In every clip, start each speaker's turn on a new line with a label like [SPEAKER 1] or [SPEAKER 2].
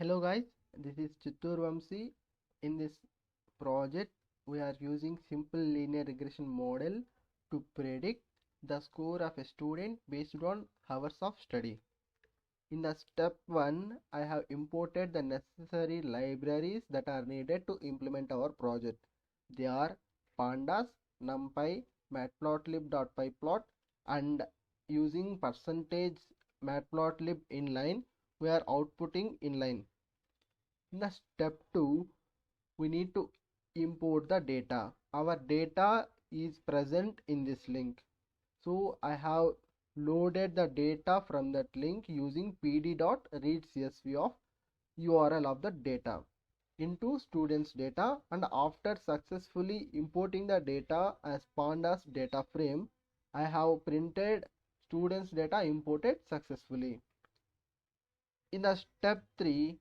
[SPEAKER 1] Hello guys, this is Chittur Vamsi. In this project, we are using simple linear regression model to predict the score of a student based on hours of study. In the step 1, I have imported the necessary libraries that are needed to implement our project. They are pandas, numpy, matplotlib.pyplot, and using percentage matplotlib inline, we are outputting inline. In the step 2, we need to import the data. Our data is present in this link. So I have loaded the data from that link using pd.readcsv of URL of the data into students data, and after successfully importing the data as pandas data frame, I have printed students data imported successfully. In the step 3,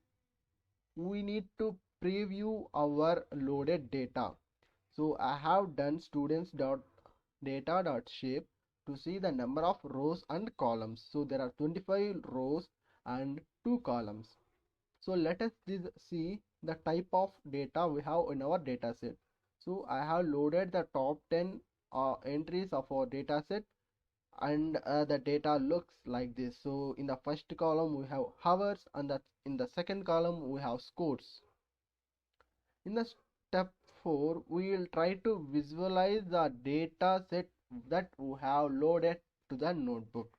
[SPEAKER 1] we need to preview our loaded data. So I have done students.data.shape to see the number of rows and columns. So there are 25 rows and 2 columns. So let us see the type of data we have in our data set. So I have loaded the top 10 entries of our data set, and the data looks like this. So in the first column we have hours, and in the second column we have scores. In the step 4, we will try to visualize the data set that we have loaded to the notebook.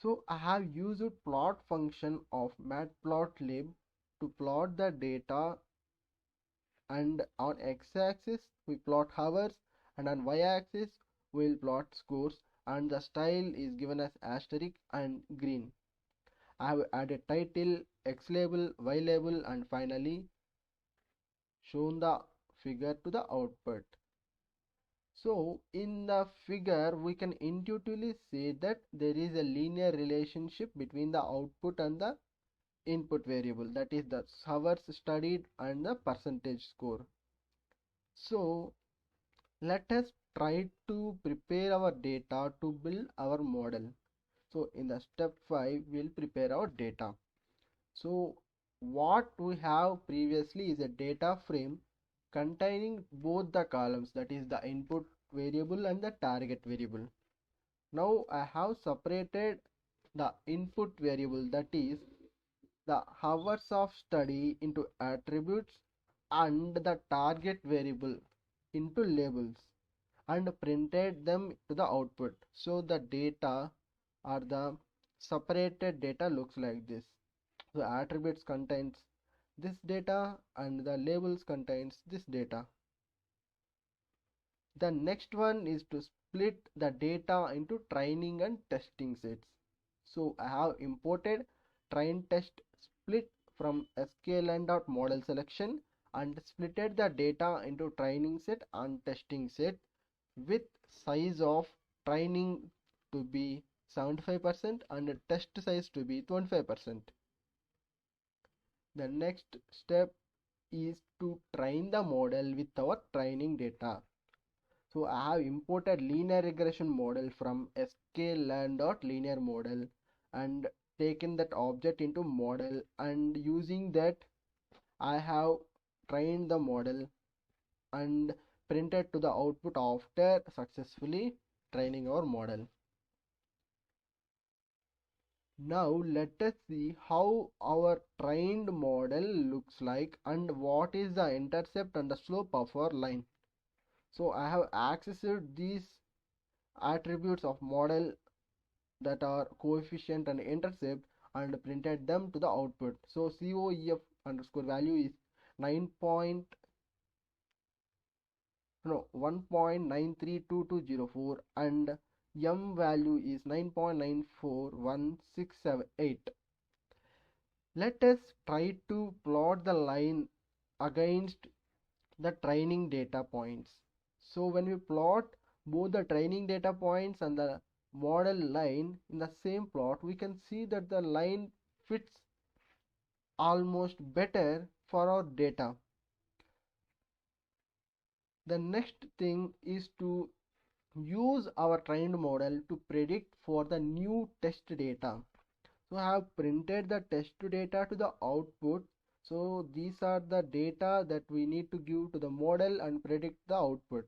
[SPEAKER 1] So I have used plot function of matplotlib to plot the data, and on x-axis we plot hours, and on y-axis we will plot scores, and the style is given as asterisk and green. I have added title, x label, y label, and finally shown the figure to the output. So in the figure we can intuitively say that there is a linear relationship between the output and the input variable, that is the hours studied and the percentage score. So let us try to prepare our data to build our model. So in the step 5 we'll prepare our data. So what we have previously is a data frame containing both the columns, that is the input variable and the target variable. Now I have separated the input variable, that is the hours of study, into attributes, and the target variable into labels, and printed them to the output. So the data or the separated data looks like this. The attributes contains this data and the labels contains this data. The next one is to split the data into training and testing sets. So I have imported train test split from sklearn.model selection and splitted the data into training set and testing set with size of training to be 75% and test size to be 25%. The next step is to train the model with our training data. So I have imported linear regression model from sklearn.linear model and taken that object into model, and using that I have trained the model and printed to the output after successfully training our model. Now let us see how our trained model looks like and what is the intercept and the slope of our line. So I have accessed these attributes of model, that are coefficient and intercept, and printed them to the output. So COEF underscore value is 1.932204 and M value is 9.941678. Let us try to plot the line against the training data points. So when we plot both the training data points and the model line in the same plot, we can see that the line fits almost better for our data. The next thing is to use our trained model to predict for the new test data. So I have printed the test data to the output. So these are the data that we need to give to the model and predict the output.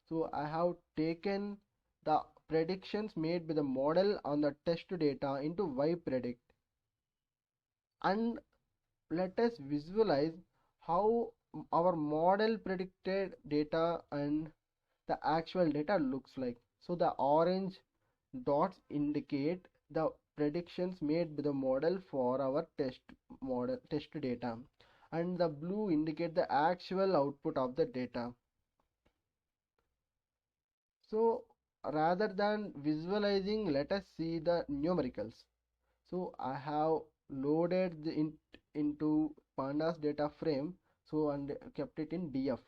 [SPEAKER 1] So I have taken the predictions made by the model on the test data into yPredict, and let us visualize how our model predicted data and the actual data looks like. So the orange dots indicate the predictions made by the model for our test data, and the blue indicate the actual output of the data. So rather than visualizing, let us see the numericals. So I have loaded into pandas data frame, so and kept it in df.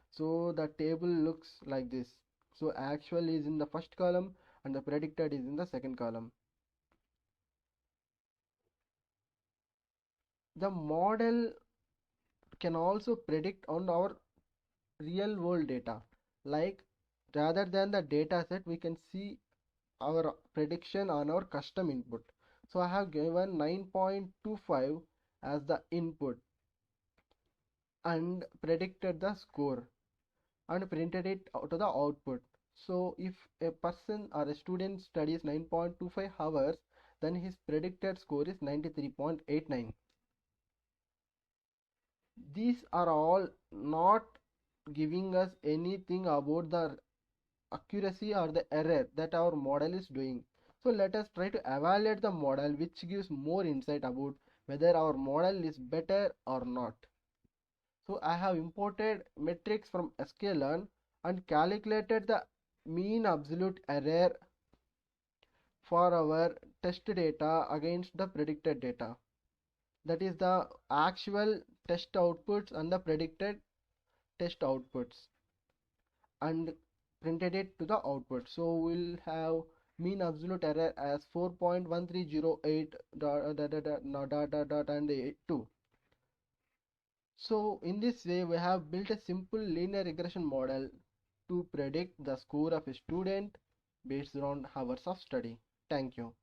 [SPEAKER 1] So the table looks like this. So actual is in the first column and the predicted is in the second column. The model can also predict on our real world data, like rather than the data set we can see our prediction on our custom input. So I have given 9.25 as the input and predicted the score and printed it out to the output. So if a person or a student studies 9.25 hours, then his predicted score is 93.89. These are all not giving us anything about the accuracy or the error that our model is doing. So let us try to evaluate the model, which gives more insight about whether our model is better or not. So I have imported metrics from sklearn and calculated the mean absolute error for our test data against the predicted data. That is the actual test outputs and the predicted test outputs, and printed it to the output. So we'll have mean absolute error as 4.1308 and 2. So in this way we have built a simple linear regression model to predict the score of a student based on hours of study. Thank you.